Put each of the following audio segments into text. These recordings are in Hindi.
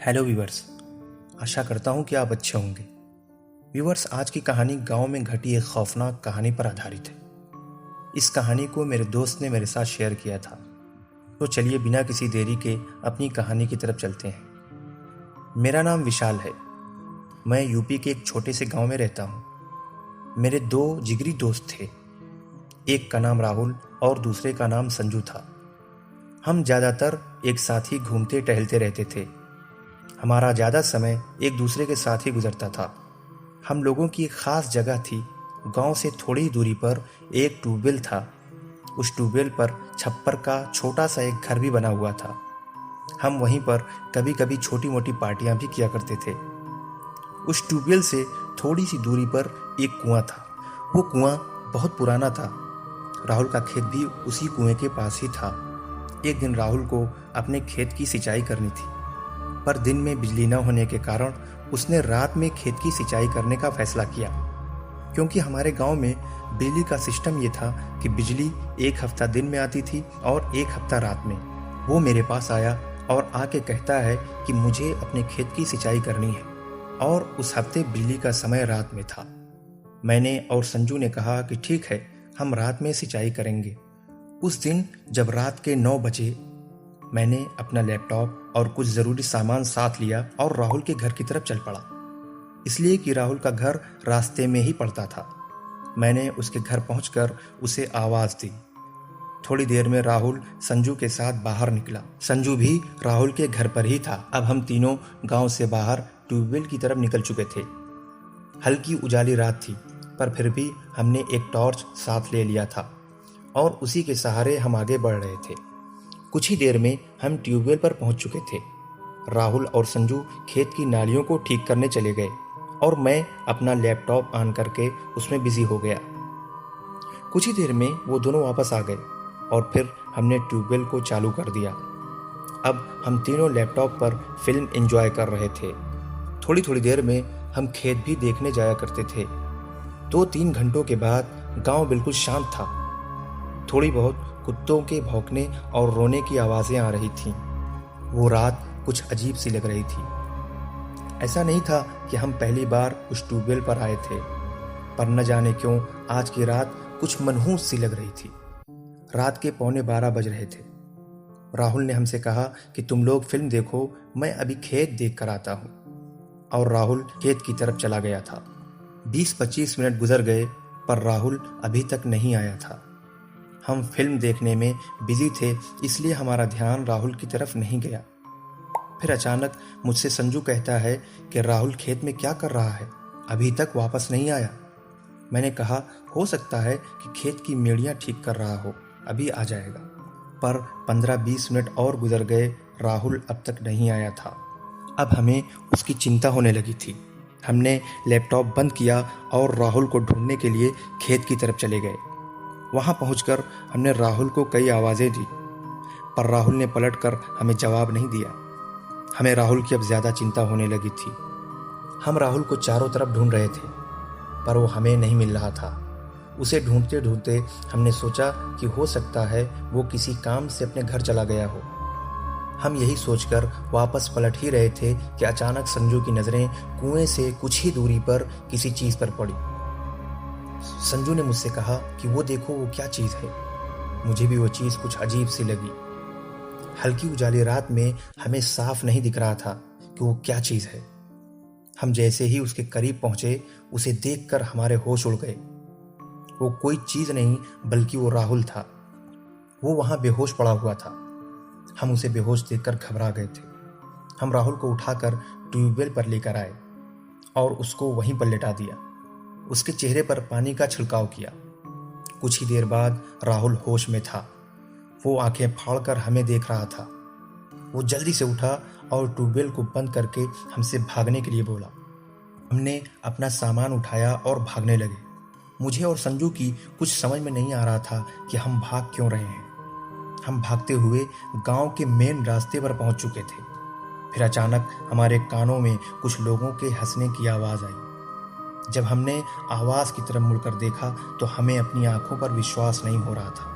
Hello viewers. आशा करता हूँ कि आप अच्छे होंगे। व्यूवर्स, आज की कहानी गांव में घटी एक खौफनाक कहानी पर आधारित है। इस कहानी को मेरे दोस्त ने मेरे साथ शेयर किया था, तो चलिए बिना किसी देरी के अपनी कहानी की तरफ चलते हैं। मेरा नाम विशाल है। मैं यूपी के एक छोटे से गांव में रहता हूँ। मेरे दो जिगरी दोस्त थे। एक का नाम राहुल और दूसरे का नाम संजू था। हम ज़्यादातर एक साथ ही घूमते टहलते रहते थे। हमारा ज़्यादा समय एक दूसरे के साथ ही गुजरता था। हम लोगों की एक ख़ास जगह थी। गांव से थोड़ी ही दूरी पर एक ट्यूबवेल था। उस ट्यूबवेल पर छप्पर का छोटा सा एक घर भी बना हुआ था। हम वहीं पर कभी कभी छोटी मोटी पार्टियां भी किया करते थे। उस ट्यूबवेल से थोड़ी सी दूरी पर एक कुआं था। वो कुआं बहुत पुराना था। राहुल का खेत भी उसी कुएं के पास ही था। एक दिन राहुल को अपने खेत की सिंचाई करनी थी, पर दिन में बिजली न होने के कारण उसने रात में खेत की सिंचाई करने का फैसला किया। क्योंकि हमारे गांव में बिजली का सिस्टम ये था कि बिजली एक हफ्ता दिन में आती थी और एक हफ्ता रात में। वो मेरे पास आया और आके कहता है कि मुझे अपने खेत की सिंचाई करनी है, और उस हफ्ते बिजली का समय रात में था। मैंने और संजू ने कहा कि ठीक है, हम रात में सिंचाई करेंगे। उस दिन जब रात के 9 बजे, मैंने अपना लैपटॉप और कुछ ज़रूरी सामान साथ लिया और राहुल के घर की तरफ चल पड़ा, इसलिए कि राहुल का घर रास्ते में ही पड़ता था। मैंने उसके घर पहुंचकर उसे आवाज़ दी। थोड़ी देर में राहुल संजू के साथ बाहर निकला। संजू भी राहुल के घर पर ही था। अब हम तीनों गांव से बाहर ट्यूबवेल की तरफ निकल चुके थे। हल्की उजाली रात थी, पर फिर भी हमने एक टॉर्च साथ ले लिया था और उसी के सहारे हम आगे बढ़ रहे थे। कुछ ही देर में हम ट्यूबवेल पर पहुंच चुके थे। राहुल और संजू खेत की नालियों को ठीक करने चले गए और मैं अपना लैपटॉप ऑन करके उसमें बिजी हो गया। कुछ ही देर में वो दोनों वापस आ गए और फिर हमने ट्यूबवेल को चालू कर दिया। अब हम तीनों लैपटॉप पर फिल्म एंजॉय कर रहे थे। थोड़ी थोड़ी देर में हम खेत भी देखने जाया करते थे। 2-3 घंटों के बाद गांव बिल्कुल शांत था। थोड़ी बहुत कुत्तों के भौंकने और रोने की आवाज़ें आ रही थीं। वो रात कुछ अजीब सी लग रही थी। ऐसा नहीं था कि हम पहली बार उस ट्यूबवेल पर आए थे, पर न जाने क्यों आज की रात कुछ मनहूस सी लग रही थी। रात के 11:15 बज रहे थे। राहुल ने हमसे कहा कि तुम लोग फिल्म देखो, मैं अभी खेत देख कर आता हूँ। और राहुल खेत की तरफ चला गया था। 20-25 मिनट गुजर गए, पर राहुल अभी तक नहीं आया था। हम फिल्म देखने में बिजी थे, इसलिए हमारा ध्यान राहुल की तरफ नहीं गया। फिर अचानक मुझसे संजू कहता है कि राहुल खेत में क्या कर रहा है, अभी तक वापस नहीं आया। मैंने कहा, हो सकता है कि खेत की मेड़ियाँ ठीक कर रहा हो, अभी आ जाएगा। पर 15-20 मिनट और गुजर गए, राहुल अब तक नहीं आया था। अब हमें उसकी चिंता होने लगी थी। हमने लैपटॉप बंद किया और राहुल को ढूंढने के लिए खेत की तरफ चले गए। वहां पहुंचकर हमने राहुल को कई आवाज़ें दी, पर राहुल ने पलटकर हमें जवाब नहीं दिया। हमें राहुल की अब ज़्यादा चिंता होने लगी थी। हम राहुल को चारों तरफ ढूंढ रहे थे, पर वो हमें नहीं मिल रहा था। उसे ढूंढते ढूंढते हमने सोचा कि हो सकता है वो किसी काम से अपने घर चला गया हो। हम यही सोचकर वापस पलट ही रहे थे कि अचानक संजू की नज़रें कुएं से कुछ ही दूरी पर किसी चीज़ पर पड़ी। संजू ने मुझसे कहा कि वो देखो, वो क्या चीज़ है। मुझे भी वो चीज़ कुछ अजीब सी लगी। हल्की उजाली रात में हमें साफ नहीं दिख रहा था कि वो क्या चीज़ है। हम जैसे ही उसके करीब पहुंचे, उसे देखकर हमारे होश उड़ गए। वो कोई चीज़ नहीं बल्कि वो राहुल था। वो वहाँ बेहोश पड़ा हुआ था। हम उसे बेहोश देखकर घबरा गए थे। हम राहुल को उठाकर ट्यूबवेल पर लेकर आए और उसको वहीं पर लेटा दिया। उसके चेहरे पर पानी का छिड़काव किया। कुछ ही देर बाद राहुल होश में था। वो आंखें फाड़कर हमें देख रहा था। वो जल्दी से उठा और ट्यूबवेल को बंद करके हमसे भागने के लिए बोला। हमने अपना सामान उठाया और भागने लगे। मुझे और संजू की कुछ समझ में नहीं आ रहा था कि हम भाग क्यों रहे हैं। हम भागते हुए गांव के मेन रास्ते पर पहुंच चुके थे। फिर अचानक हमारे कानों में कुछ लोगों के हंसने की आवाज़ आई। जब हमने आवाज़ की तरफ मुड़कर देखा तो हमें अपनी आंखों पर विश्वास नहीं हो रहा था।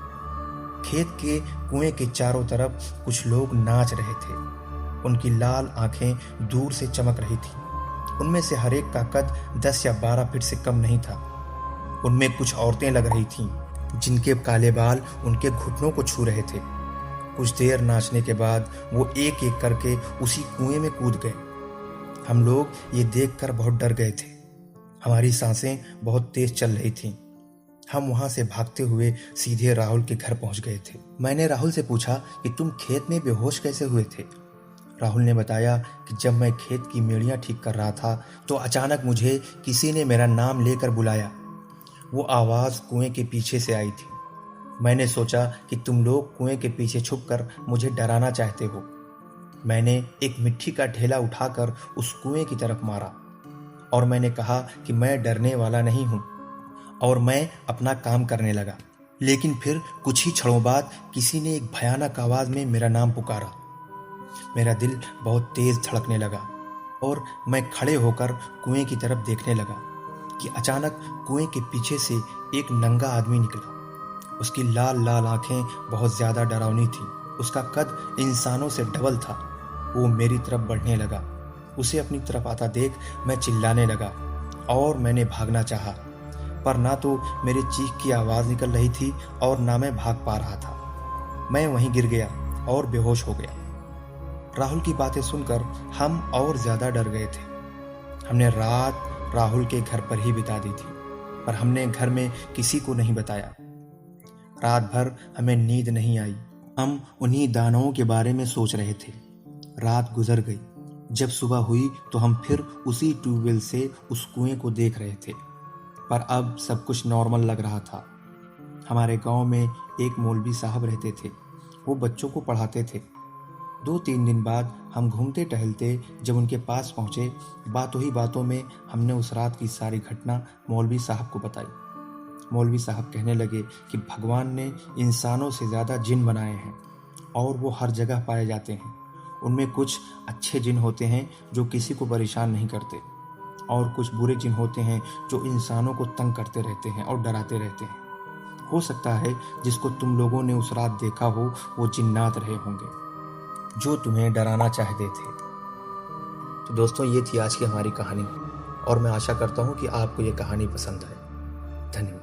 खेत के कुएं के चारों तरफ कुछ लोग नाच रहे थे। उनकी लाल आंखें दूर से चमक रही थी। उनमें से हर एक का कद 10 या 12 फीट से कम नहीं था। उनमें कुछ औरतें लग रही थीं, जिनके काले बाल उनके घुटनों को छू रहे थे। कुछ देर नाचने के बाद वो एक एक करके उसी कुएं में कूद गए। हम लोग ये देखकर बहुत डर गए थे। हमारी सांसें बहुत तेज चल रही थीं। हम वहां से भागते हुए सीधे राहुल के घर पहुंच गए थे। मैंने राहुल से पूछा कि तुम खेत में बेहोश कैसे हुए थे। राहुल ने बताया कि जब मैं खेत की मेड़ियां ठीक कर रहा था तो अचानक मुझे किसी ने मेरा नाम लेकर बुलाया। वो आवाज़ कुएं के पीछे से आई थी। मैंने सोचा कि तुम लोग कुएं के पीछे छुपकर मुझे डराना चाहते हो। मैंने एक मिट्टी का ढेला उठाकर उस कुएं की तरफ मारा और मैंने कहा कि मैं डरने वाला नहीं हूं, और मैं अपना काम करने लगा। लेकिन फिर कुछ ही क्षणों बाद किसी ने एक भयानक आवाज में मेरा नाम पुकारा। मेरा दिल बहुत तेज धड़कने लगा और मैं खड़े होकर कुएं की तरफ देखने लगा कि अचानक कुएं के पीछे से एक नंगा आदमी निकला। उसकी लाल लाल आंखें बहुत ज्यादा डरावनी थीं। उसका कद इंसानों से डबल था। वो मेरी तरफ बढ़ने लगा। उसे अपनी तरफ आता देख मैं चिल्लाने लगा और मैंने भागना चाहा, पर ना तो मेरी चीख की आवाज़ निकल रही थी और ना मैं भाग पा रहा था। मैं वहीं गिर गया और बेहोश हो गया। राहुल की बातें सुनकर हम और ज़्यादा डर गए थे। हमने रात राहुल के घर पर ही बिता दी थी, पर हमने घर में किसी को नहीं बताया। रात भर हमें नींद नहीं आई। हम उन्हीं दानवों के बारे में सोच रहे थे। रात गुजर गई। जब सुबह हुई तो हम फिर उसी ट्यूबवेल से उस कुएं को देख रहे थे, पर अब सब कुछ नॉर्मल लग रहा था। हमारे गांव में एक मौलवी साहब रहते थे। वो बच्चों को पढ़ाते थे। 2-3 दिन बाद हम घूमते टहलते जब उनके पास पहुंचे, बातों ही बातों में हमने उस रात की सारी घटना मौलवी साहब को बताई। मौलवी साहब कहने लगे कि भगवान ने इंसानों से ज़्यादा जिन बनाए हैं और वो हर जगह पाए जाते हैं। उनमें कुछ अच्छे जिन होते हैं जो किसी को परेशान नहीं करते, और कुछ बुरे जिन होते हैं जो इंसानों को तंग करते रहते हैं और डराते रहते हैं। हो सकता है जिसको तुम लोगों ने उस रात देखा हो वो जिन्नात रहे होंगे जो तुम्हें डराना चाहते थे। तो दोस्तों, ये थी आज की हमारी कहानी और मैं आशा करता हूँ कि आपको ये कहानी पसंद आए। धन्यवाद।